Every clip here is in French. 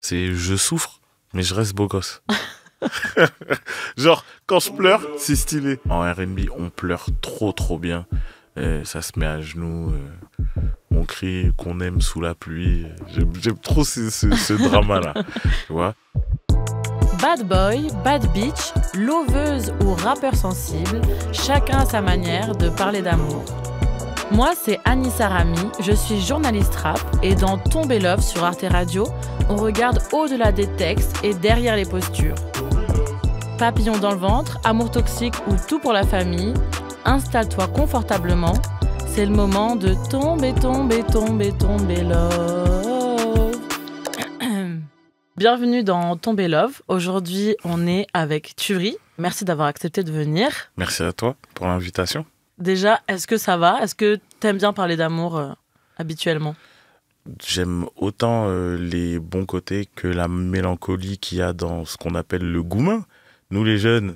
C'est je souffre, mais je reste beau gosse. Genre, quand je pleure, c'est stylé. En R&B, on pleure trop bien. Ça se met à genoux. On crie qu'on aime sous la pluie. J'aime trop ce drama-là. Tu vois? Bad boy, bad bitch, loveuse ou rappeur sensible, chacun a sa manière de parler d'amour. Moi, c'est Anissa Rami, je suis journaliste rap et dans Tomber Love sur Arte Radio, on regarde au-delà des textes et derrière les postures. Papillon dans le ventre, amour toxique ou tout pour la famille, installe-toi confortablement, c'est le moment de tomber love. Bienvenue dans Tomber Love. Aujourd'hui, on est avec Turi. Merci d'avoir accepté de venir. Merci à toi pour l'invitation. Déjà, est-ce que ça va? Est-ce que t'aimes bien parler d'amour habituellement? J'aime autant les bons côtés que la mélancolie qu'il y a dans ce qu'on appelle le goumin. Nous, les jeunes.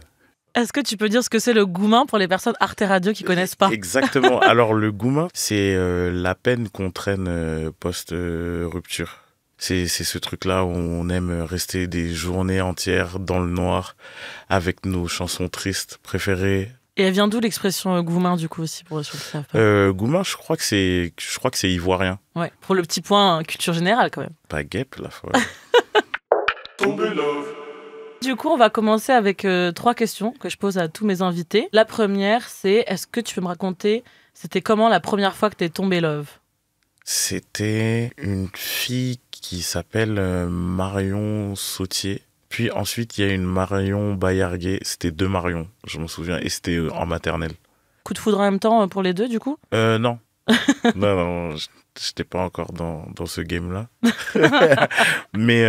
Est-ce que tu peux dire ce que c'est le goumin pour les personnes Arte Radio qui connaissent pas? Exactement. Alors, le goumin, c'est la peine qu'on traîne post-rupture. C'est ce truc-là où on aime rester des journées entières dans le noir avec nos chansons tristes préférées. Et elle vient d'où l'expression goumin du coup aussi pour ceux qui savent pas? Goumin, je crois que c'est ivoirien. Ouais, pour le petit point culture générale quand même. Pas guêpe la fois. Du coup, on va commencer avec 3 questions que je pose à tous mes invités. La première, c'est est-ce que tu peux me raconter c'était comment la première fois que t'es tombé love? C'était une fille qui s'appelle Marion Sautier. Puis ensuite, il y a une Marion Bayarguet. C'était 2 Marion, je me souviens. Et c'était en maternelle. Coup de foudre en même temps pour les deux, du coup? Non. non, j'étais pas encore dans ce game-là. mais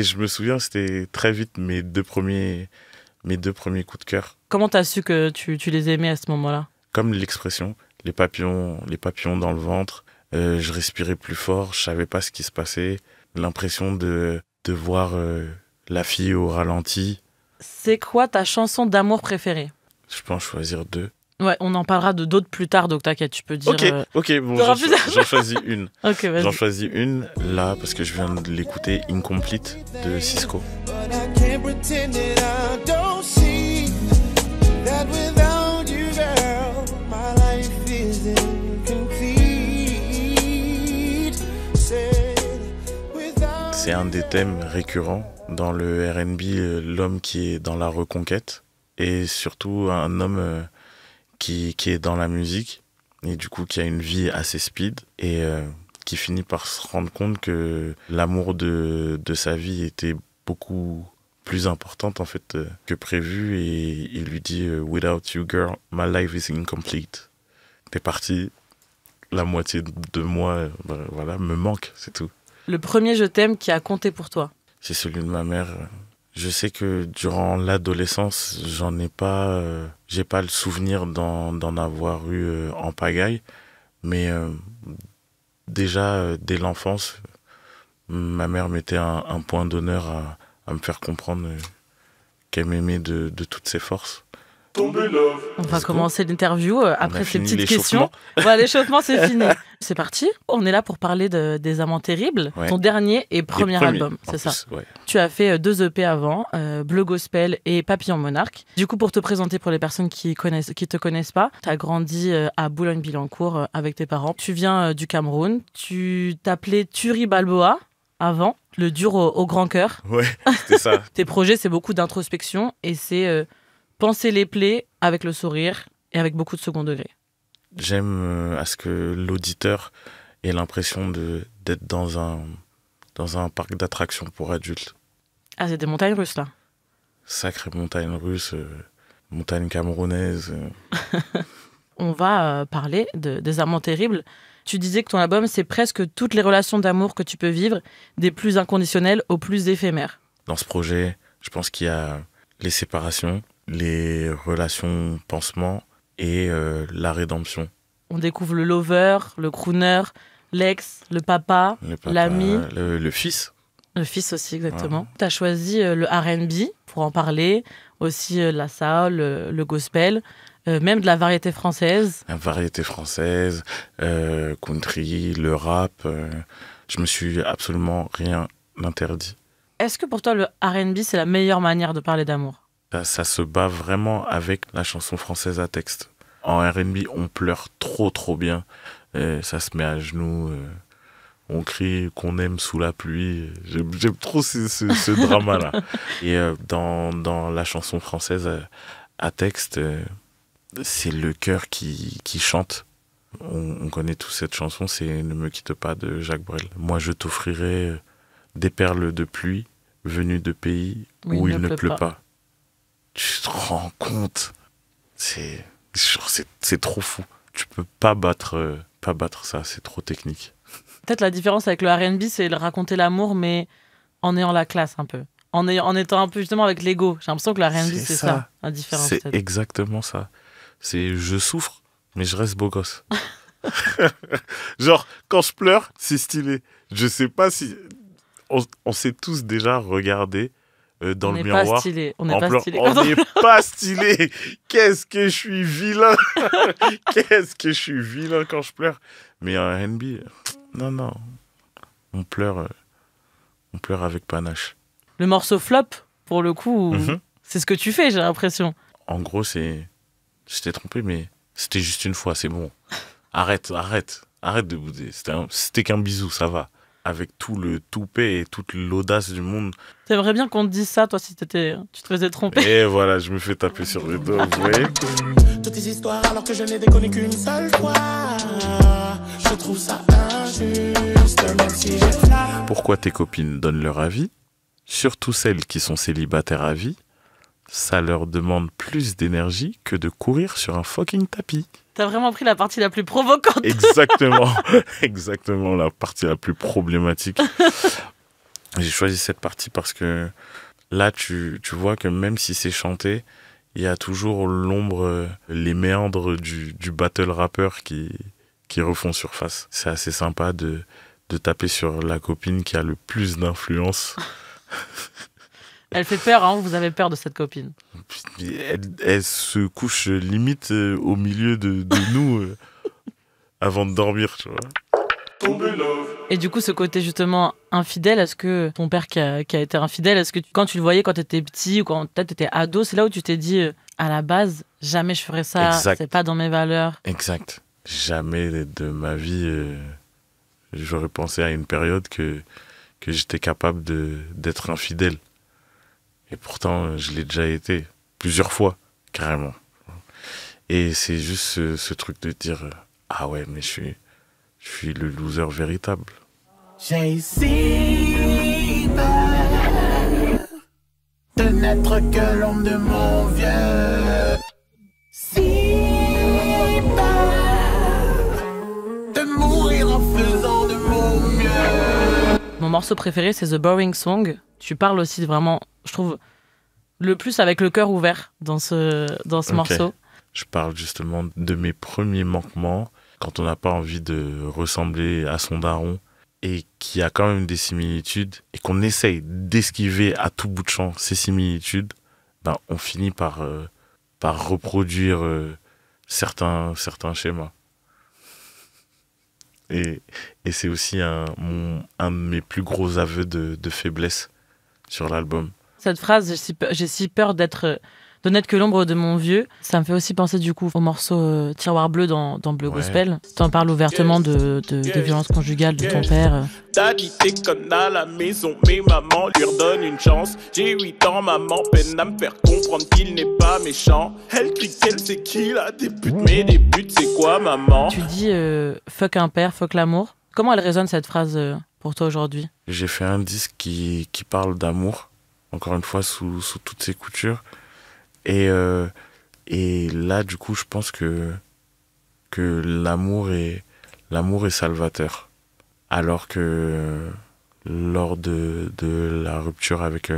je me souviens, c'était très vite mes deux premiers coups de cœur. Comment t'as su que tu les aimais à ce moment-là? Comme l'expression, les papillons dans le ventre. Je respirais plus fort, je savais pas ce qui se passait. L'impression de voir la fille au ralenti. C'est quoi ta chanson d'amour préférée? Je peux en choisir 2. Ouais, on en parlera de d'autres plus tard, donc t'inquiète, tu peux dire... Ok, bon, j'en choisis une. Ok, vas-y. J'en choisis une, là, parce que je viens de l'écouter, Incomplete, de Cisco. C'est un des thèmes récurrents dans le R&B, l'homme qui est dans la reconquête, et surtout un homme qui est dans la musique, et du coup qui a une vie assez speed, et qui finit par se rendre compte que l'amour de sa vie était beaucoup plus importante en fait que prévu, et il lui dit « Without you girl, my life is incomplete ». T'es parti, la moitié de moi voilà, me manque, c'est tout. Le premier je t'aime qui a compté pour toi? C'est celui de ma mère. Je sais que durant l'adolescence, j'ai pas le souvenir d'en avoir eu en pagaille, mais déjà dès l'enfance, ma mère mettait un point d'honneur à me faire comprendre qu'elle m'aimait de toutes ses forces. On va commencer l'interview après ces petites questions. Voilà, l'échauffement, c'est fini. C'est parti. On est là pour parler des Amants Terribles, ouais. Ton dernier et premier album, c'est ça. Ouais. Tu as fait 2 EP avant, Bleu Gospel et Papillon Monarque. Du coup, pour te présenter pour les personnes qui te connaissent pas, tu as grandi à Boulogne-Billancourt avec tes parents. Tu viens du Cameroun. Tu t'appelais Turi Balboa avant, le dur au grand cœur. Ouais, c'était ça. Tes projets, c'est beaucoup d'introspection et c'est... penser les plaies avec le sourire et avec beaucoup de second degré. J'aime à ce que l'auditeur ait l'impression d'être dans un parc d'attractions pour adultes. Ah, c'est des montagnes russes, là. Sacrée montagne russe, montagne camerounaise. On va parler des Amants Terribles. Tu disais que ton album, c'est presque toutes les relations d'amour que tu peux vivre, des plus inconditionnelles aux plus éphémères. Dans ce projet, je pense qu'il y a les séparations, les relations pansements et la rédemption. On découvre le lover, le crooner, l'ex, le papa, l'ami. Le fils. Le fils aussi, exactement. Ouais. Tu as choisi le R&B pour en parler, aussi la soul, le gospel, même de la variété française. La variété française, country, le rap. Je me suis absolument rien interdit. Est-ce que pour toi, le R&B, c'est la meilleure manière de parler d'amour ? Ça se bat vraiment avec la chanson française à texte. En R&B, on pleure trop bien. Ça se met à genoux. On crie qu'on aime sous la pluie. J'aime trop ce drama-là. Et dans la chanson française à texte, c'est le cœur qui chante. On connaît tous cette chanson, c'est Ne me quitte pas de Jacques Brel. Moi, je t'offrirai des perles de pluie venues de pays où il ne pleut pas. Tu te rends compte? C'est trop fou. Tu peux pas battre ça, c'est trop technique. Peut-être la différence avec le R&B, c'est de raconter l'amour, mais en ayant la classe un peu. En étant un peu justement avec l'ego. J'ai l'impression que le R&B, c'est ça, la différence. C'est exactement ça. C'est je souffre, mais je reste beau gosse. Genre, quand je pleure, c'est stylé. Je sais pas si... On s'est tous déjà regardé dans le miroir. On n'est pas stylé. On n'est pas stylé. Qu'est-ce que je suis vilain. Qu'est-ce que je suis vilain quand je pleure. Mais en R&B, non. On pleure avec panache. Le morceau Flop, pour le coup, c'est ce que tu fais, j'ai l'impression. En gros, je t'ai trompé, mais c'était juste une fois, c'est bon. Arrête de bouder. C'était qu'un bisou, ça va. Avec tout le toupet et toute l'audace du monde. T'aimerais bien qu'on te dise ça, toi, si tu te faisais tromper. Et voilà, je me fais taper sur les doigts, vous voyez. Toutes ces histoires alors que je n'ai déconné qu'une seule fois. Je trouve ça injuste, même si j'ai Pourquoi tes copines donnent leur avis, surtout celles qui sont célibataires à vie, ça leur demande plus d'énergie que de courir sur un fucking tapis. T'as vraiment pris la partie la plus provocante. Exactement la partie la plus problématique. J'ai choisi cette partie parce que là, tu vois que même si c'est chanté, il y a toujours l'ombre, les méandres du battle rappeur qui refont surface. C'est assez sympa de taper sur la copine qui a le plus d'influence. Elle fait peur, hein, vous avez peur de cette copine. Elle se couche limite au milieu de nous avant de dormir, tu vois. Et du coup, ce côté justement infidèle, est-ce que ton père qui a été infidèle, est-ce que quand tu le voyais quand tu étais petit ou quand peut-être tu étais ado, c'est là où tu t'es dit, à la base, jamais je ferais ça, c'est pas dans mes valeurs. Exact. Jamais de ma vie, j'aurais pensé à une période que j'étais capable d'être infidèle. Et pourtant, je l'ai déjà été plusieurs fois, carrément. Et c'est juste ce truc de dire ah ouais, mais je suis le loser véritable. J'ai si peur de n'être que l'ombre de mon vieux. Si peur de mourir en faisant de mon mieux. Mon morceau préféré, c'est The Boring Song. Tu parles aussi vraiment, je trouve, le plus avec le cœur ouvert dans ce morceau. Je parle justement de mes premiers manquements, quand on n'a pas envie de ressembler à son daron et qu'il y a quand même des similitudes et qu'on essaye d'esquiver à tout bout de champ ces similitudes, ben on finit par reproduire certains schémas. Et c'est aussi un de mes plus gros aveux de faiblesse sur l'album. Cette phrase, j'ai si peur de n'être que l'ombre de mon vieux, ça me fait aussi penser du coup au morceau Tiroir bleu dans Bleu Gospel. Tu en parles ouvertement de violences conjugales de ton père. Daddy déconne à la maison, mais maman lui redonne une chance. J'ai 8 ans, maman peine à me faire comprendre qu'il n'est pas méchant. Elle crie qu'elle sait qu'il a des buts, mais des buts c'est quoi maman? Tu dis fuck un père, fuck l'amour. Comment elle résonne cette phrase pour toi aujourd'hui? J'ai fait un disque qui parle d'amour, encore une fois sous toutes ses coutures. Et là, du coup, je pense que l'amour est salvateur. Alors que lors de la rupture avec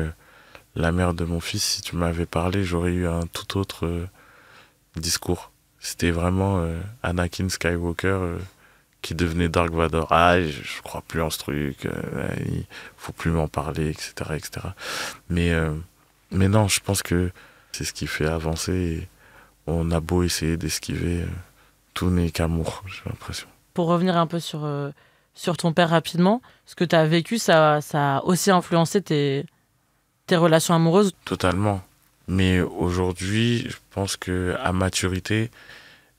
la mère de mon fils, si tu m'avais parlé, j'aurais eu un tout autre discours. C'était vraiment Anakin Skywalker qui devenait Dark Vador. Ah, je crois plus en ce truc, il faut plus m'en parler, etc., etc. Mais non, je pense que c'est ce qui fait avancer. Et on a beau essayer d'esquiver, tout n'est qu'amour, j'ai l'impression. Pour revenir un peu sur sur ton père rapidement. Ce que tu as vécu, ça a aussi influencé tes relations amoureuses. Totalement. Mais aujourd'hui, je pense qu'à maturité,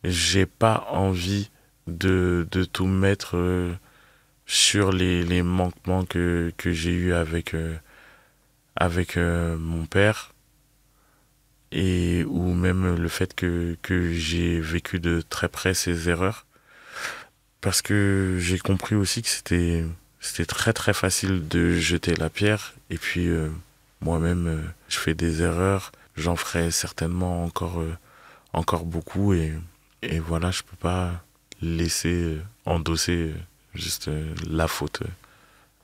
j'ai pas envie de tout mettre sur les manquements que j'ai eus avec mon père, et ou même le fait que j'ai vécu de très près ses erreurs, parce que j'ai compris aussi que c'était très très facile de jeter la pierre, et puis moi-même je fais des erreurs, j'en ferai certainement encore beaucoup, et voilà, je peux pas laisser endosser juste la faute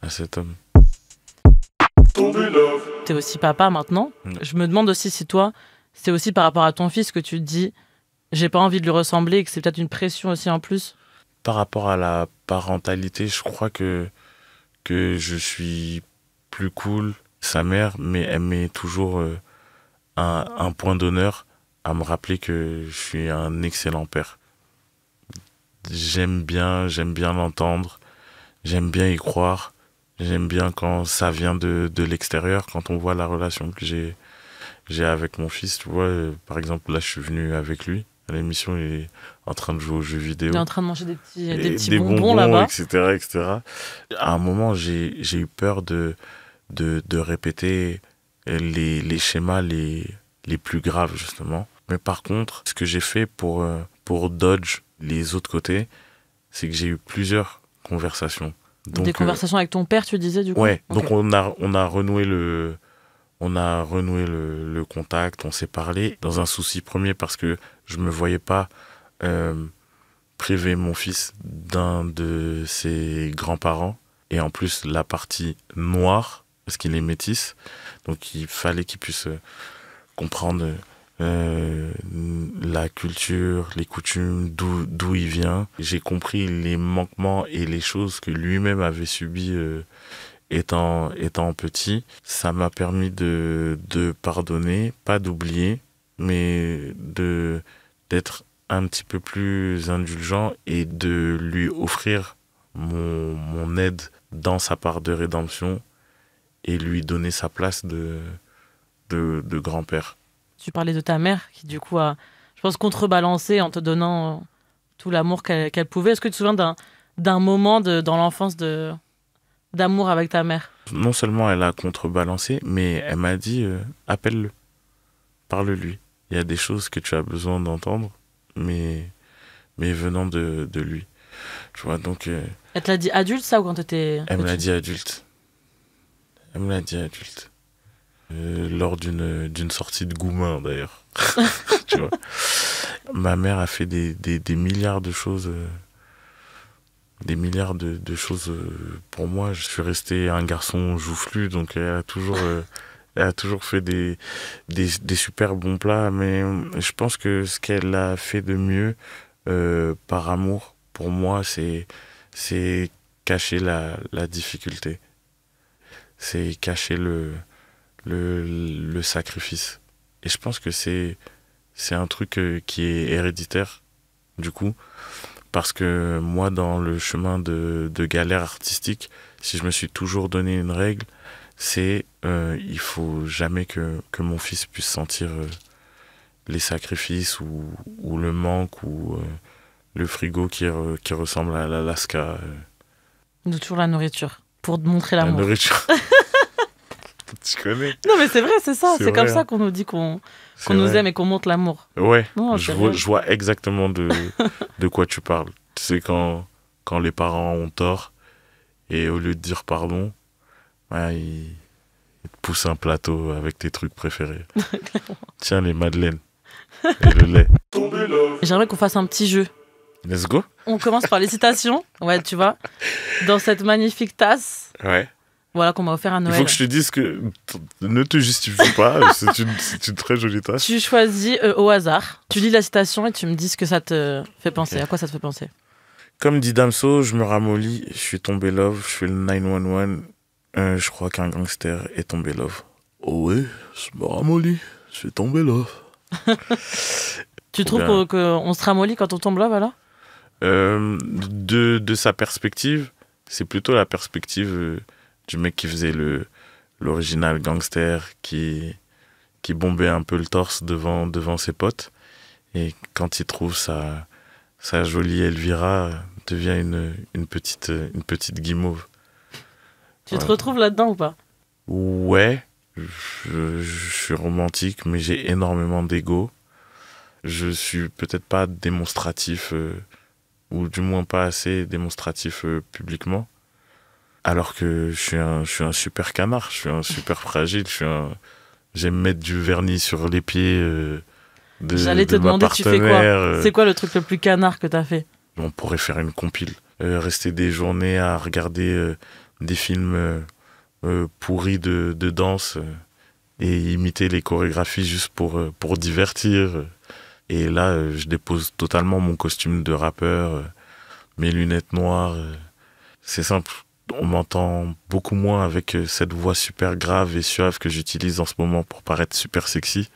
à cet homme. T'es aussi papa maintenant. Je me demande aussi si toi, c'est aussi par rapport à ton fils que tu te dis j'ai pas envie de lui ressembler, et que c'est peut-être une pression aussi en plus. Par rapport à la parentalité, je crois que je suis plus cool. Sa mère, mais elle met toujours un point d'honneur à me rappeler que je suis un excellent père. J'aime bien l'entendre, j'aime bien y croire, j'aime bien quand ça vient de l'extérieur, quand on voit la relation que j'ai avec mon fils. Tu vois, par exemple, là je suis venu avec lui à l'émission, il est en train de jouer aux jeux vidéo. Il est en train de manger des petits bonbons là-bas. etc. À un moment, j'ai eu peur de répéter les schémas les plus graves, justement. Mais par contre, ce que j'ai fait pour dodge les autres côtés, c'est que j'ai eu plusieurs conversations. Donc, des conversations avec ton père, tu disais, du coup? Ouais, okay. Donc on a renoué le contact, on s'est parlé dans un souci premier, parce que je me voyais pas priver mon fils d'un de ses grands-parents, et en plus la partie noire, parce qu'il est métis, donc il fallait qu'il puisse comprendre la culture, les coutumes, d'où il vient. J'ai compris les manquements et les choses que lui-même avait subies étant petit. Ça m'a permis de pardonner, pas d'oublier, mais d'être un petit peu plus indulgent, et de lui offrir mon aide dans sa part de rédemption, et lui donner sa place de grand-père. Tu parlais de ta mère qui, du coup, a, je pense, contrebalancé en te donnant tout l'amour qu'elle pouvait. Est-ce que tu te souviens d'un moment dans l'enfance d'amour avec ta mère? Non seulement elle a contrebalancé, mais elle m'a dit appelle-le, parle-lui. Il y a des choses que tu as besoin d'entendre, mais venant de lui. Tu vois, donc... Elle te l'a dit adulte, ça, ou quand tu étais petit? Elle me l'a dit adulte. Lors d'une sortie de Goumin, d'ailleurs. Tu vois. Ma mère a fait des milliards de choses. Des milliards de choses pour moi. Je suis resté un garçon joufflu, donc elle a toujours fait des super bons plats, mais je pense que ce qu'elle a fait de mieux par amour pour moi, c'est cacher la difficulté, c'est cacher le sacrifice. Et je pense que c'est un truc qui est héréditaire, du coup, parce que moi, dans le chemin de galère artistique, si je me suis toujours donné une règle, c'est il faut jamais que mon fils puisse sentir les sacrifices ou le manque, ou le frigo qui ressemble à l'Alaska. Nous, toujours la nourriture, pour montrer l'amour. La nourriture. Tu connais? Non, mais c'est vrai, c'est ça. C'est comme ça qu'on nous dit qu'on nous aime et qu'on montre l'amour. Ouais, non, je vois exactement de quoi tu parles. Tu sais, quand les parents ont tort, et au lieu de dire pardon, ils te poussent un plateau avec tes trucs préférés. Tiens, les madeleines et le lait. J'aimerais qu'on fasse un petit jeu. Let's go. On commence par les citations. Ouais, tu vois, dans cette magnifique tasse. Ouais. Voilà, qu'on m'a offert à Noël. Il faut que je te dise que ne te justifie pas, c'est une très jolie tasse. Tu choisis au hasard, tu lis la citation et tu me dis ce que ça te fait penser. Okay. À quoi ça te fait penser? Comme dit Damso, je me ramollis, je suis tombé love, je fais le 911, je crois qu'un gangster est tombé love. Oh ouais, je me ramollis, je suis tombé love. Tu trouves qu'on se ramollit quand on tombe love, alors? De sa perspective, C'est plutôt la perspective du mec qui faisait l'original gangster, qui bombait un peu le torse devant ses potes. Et quand il trouve sa jolie Elvira, devient une petite guimauve. Tu te retrouves là-dedans ou pas? Ouais, je suis romantique, mais j'ai énormément d'ego. Je suis peut-être pas démonstratif, ou du moins pas assez démonstratif publiquement. Alors que je suis un super canard, je suis un super fragile, j'aime mettre du vernis sur les pieds J'allais te demander, tu fais quoi? C'est quoi le truc le plus canard que t'as fait? On pourrait faire une compile. Rester des journées à regarder des films pourris de danse et imiter les chorégraphies juste pour divertir. Et là, je dépose totalement mon costume de rappeur, mes lunettes noires. C'est simple, on m'entend beaucoup moins avec cette voix super grave et suave que j'utilise en ce moment pour paraître super sexy.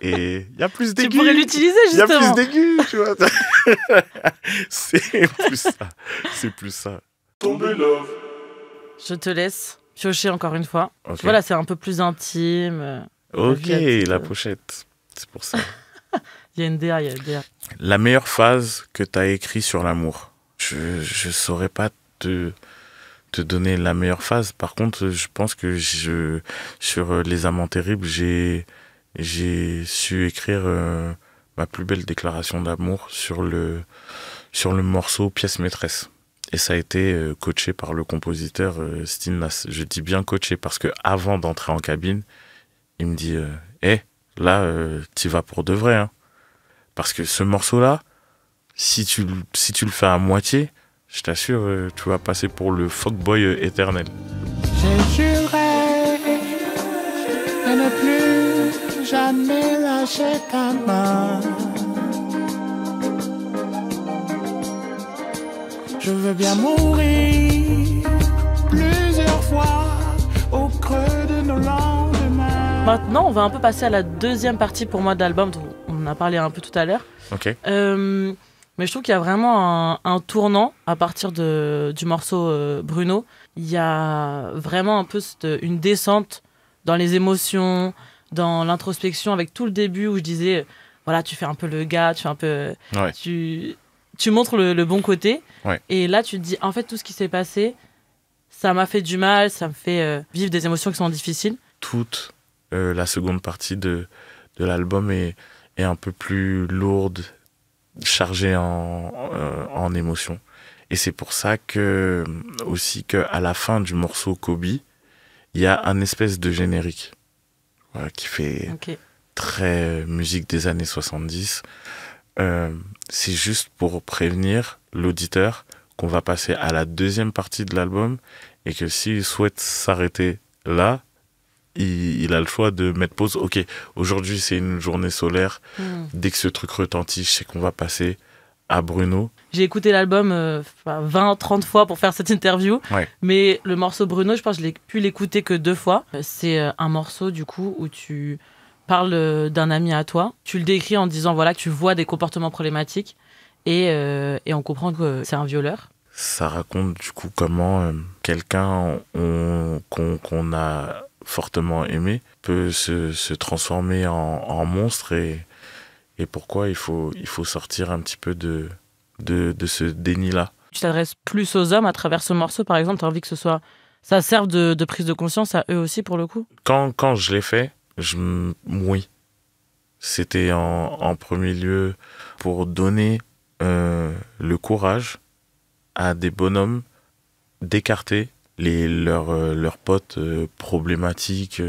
Et il y a plus d'aigus. Tu pourrais l'utiliser, justement. Il y a plus d'aigus, tu vois. C'est plus ça. Tomber love. Je te laisse piocher encore une fois. Okay. Voilà, c'est un peu plus intime. Ok, la pochette. C'est pour ça. Il y a une DA. La meilleure phase que tu as écrite sur l'amour. Je saurais pas te donner la meilleure phase. Par contre, je pense que sur Les Amants Terribles, j'ai su écrire ma plus belle déclaration d'amour sur le morceau Pièce maîtresse. Et ça a été coaché par le compositeur Steve Nass. Je dis bien coaché parce que avant d'entrer en cabine, il me dit là, t'y vas pour de vrai. Hein. Parce que ce morceau-là, si tu le fais à moitié, je t'assure, tu vas passer pour le fuckboy éternel. J'ai juré de ne plus jamais lâcher ta main. Je veux bien mourir plusieurs fois au creux de nos lendemains. Maintenant, on va un peu passer à la deuxième partie pour moi de l'album. On en a parlé un peu tout à l'heure. Ok. Mais je trouve qu'il y a vraiment un tournant à partir du morceau Bruno. Il y a vraiment un peu une descente dans les émotions, dans l'introspection, avec tout le début où je disais, voilà, tu fais un peu le gars, tu fais un peu... Ouais. Tu montres le bon côté. Ouais. Et là, tu te dis, en fait, tout ce qui s'est passé, ça m'a fait du mal, ça me fait vivre des émotions qui sont difficiles. Toute la seconde partie de l'album est un peu plus lourde, chargée en émotions. Et c'est pour ça que aussi qu'à la fin du morceau Kobe, il y a un espèce de générique qui fait très musique des années 70. C'est juste pour prévenir l'auditeur qu'on va passer à la deuxième partie de l'album et que s'il souhaite s'arrêter là, il a le choix de mettre pause. Ok, aujourd'hui c'est une journée solaire. Dès que ce truc retentit, je sais qu'on va passer à Bruno. J'ai écouté l'album 20-30 fois pour faire cette interview. Ouais. Mais le morceau Bruno, je pense que je l'ai pu l'écouter que 2 fois. C'est un morceau du coup où tu parles d'un ami à toi. Tu le décris en disant voilà, que tu vois des comportements problématiques et on comprend que c'est un violeur. Ça raconte du coup comment quelqu'un qu'on a fortement aimé peut se transformer en monstre et pourquoi il faut sortir un petit peu de ce déni-là. Tu t'adresses plus aux hommes à travers ce morceau, par exemple, tu as envie que ça serve de prise de conscience à eux aussi, pour le coup? Quand je l'ai fait, oui. C'était en premier lieu pour donner le courage à des bonhommes d'écarter leurs potes problématiques,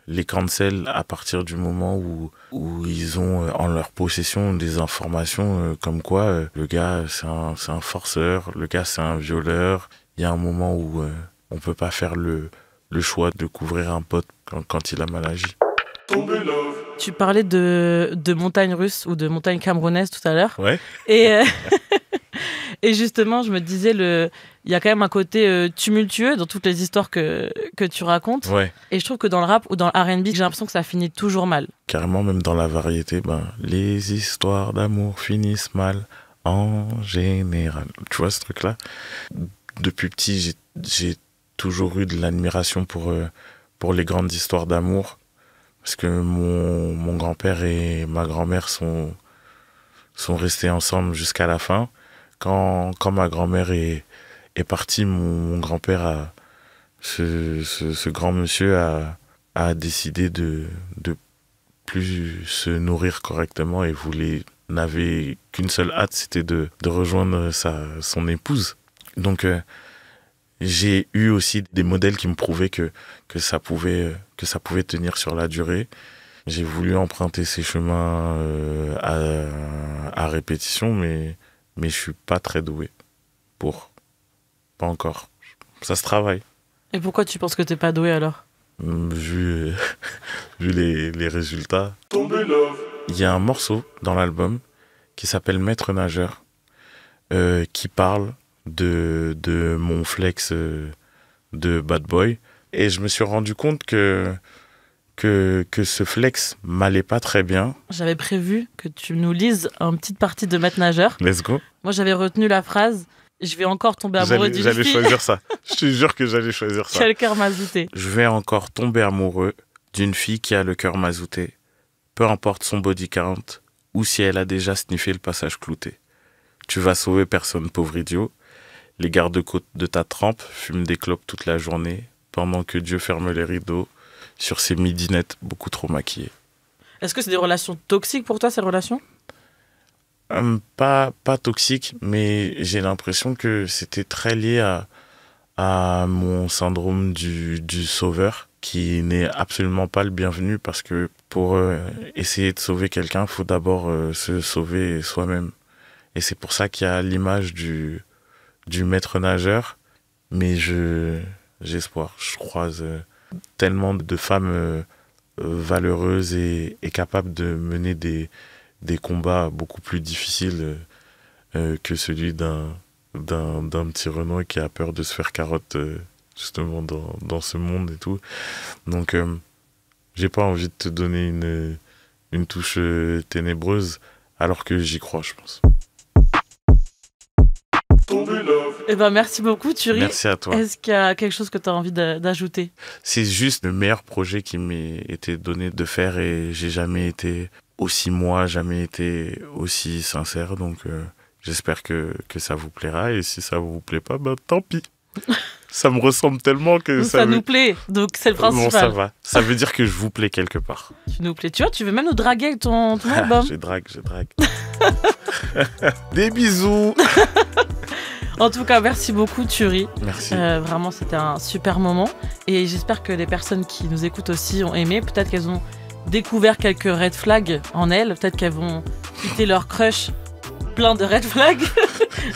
les cancel à partir du moment où ils ont en leur possession des informations comme quoi le gars c'est un forceur, le gars c'est un violeur. Il y a un moment où on peut pas faire le choix de couvrir un pote quand il a mal agi. Tu parlais de montagnes russes ou de montagnes camerounaises tout à l'heure. Ouais. Et justement, je me disais, il y a quand même un côté tumultueux dans toutes les histoires que tu racontes. Ouais. Et je trouve que dans le rap ou dans le R&B, j'ai l'impression que ça finit toujours mal. Carrément, même dans la variété, les histoires d'amour finissent mal en général. Tu vois ce truc-là ? depuis petit, j'ai toujours eu de l'admiration pour les grandes histoires d'amour. Parce que mon grand-père et ma grand-mère sont restés ensemble jusqu'à la fin. Quand ma grand-mère est partie, mon grand-père, ce grand monsieur, a décidé de plus se nourrir correctement et n'avait qu'une seule hâte, c'était de rejoindre son épouse. Donc j'ai eu aussi des modèles qui me prouvaient que ça pouvait tenir sur la durée. J'ai voulu emprunter ces chemins à répétition, mais je suis pas très doué pour. Pas encore. Ça se travaille. Et pourquoi tu penses que t'es pas doué alors ? Vu les résultats. Il y a un morceau dans l'album qui s'appelle Maître nageur, qui parle de mon flex de bad boy. Et je me suis rendu compte que ce flex m'allait pas très bien. J'avais prévu que tu nous lises une petite partie de Maître nageur. Let's go. Moi, j'avais retenu la phrase « Je vais encore tomber amoureux d'une fille ». J'allais choisir ça. Je te jure que j'allais choisir ça. Qui a le cœur mazouté. Je vais encore tomber amoureux d'une fille qui a le cœur mazouté. Peu importe son body count ou si elle a déjà sniffé le passage clouté. Tu vas sauver personne, pauvre idiot. Les gardes-côtes de ta trempe fument des clopes toute la journée pendant que Dieu ferme les rideaux sur ses midinettes beaucoup trop maquillées. Est-ce que c'est des relations toxiques pour toi, ces relations ? Pas toxiques, mais j'ai l'impression que c'était très lié à mon syndrome du sauveur, qui n'est absolument pas le bienvenu, parce que pour essayer de sauver quelqu'un, il faut d'abord se sauver soi-même. Et c'est pour ça qu'il y a l'image du maître nageur, mais j'ai espoir. Je croise tellement de femmes valeureuses et capables de mener des combats beaucoup plus difficiles que celui d'un petit Renoir qui a peur de se faire carotte justement dans ce monde et tout. Donc j'ai pas envie de te donner une touche ténébreuse, alors que j'y crois, je pense. Eh ben, merci beaucoup, Turi. Merci à toi. Est-ce qu'il y a quelque chose que tu as envie d'ajouter ? C'est juste le meilleur projet qui m'est été donné de faire, et j'ai jamais été aussi moi, jamais été aussi sincère. Donc j'espère que ça vous plaira, et si ça vous plaît pas, tant pis. Ça me ressemble tellement que ça nous plaît, donc c'est le principal. Bon, ça va. Ça veut dire que je vous plais quelque part. Tu nous plais. Tu vois, tu veux même nous draguer avec ton album. Je drague. Des bisous. En tout cas, merci beaucoup, Turi. Merci. Vraiment, c'était un super moment. Et j'espère que les personnes qui nous écoutent aussi ont aimé. Peut-être qu'elles ont découvert quelques red flags en elles. Peut-être qu'elles vont quitter leur crush plein de red flags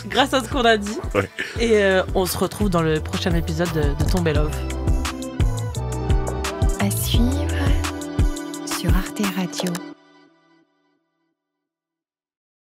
grâce à ce qu'on a dit. Ouais. Et on se retrouve dans le prochain épisode de Tomber Love. À suivre sur Arte Radio.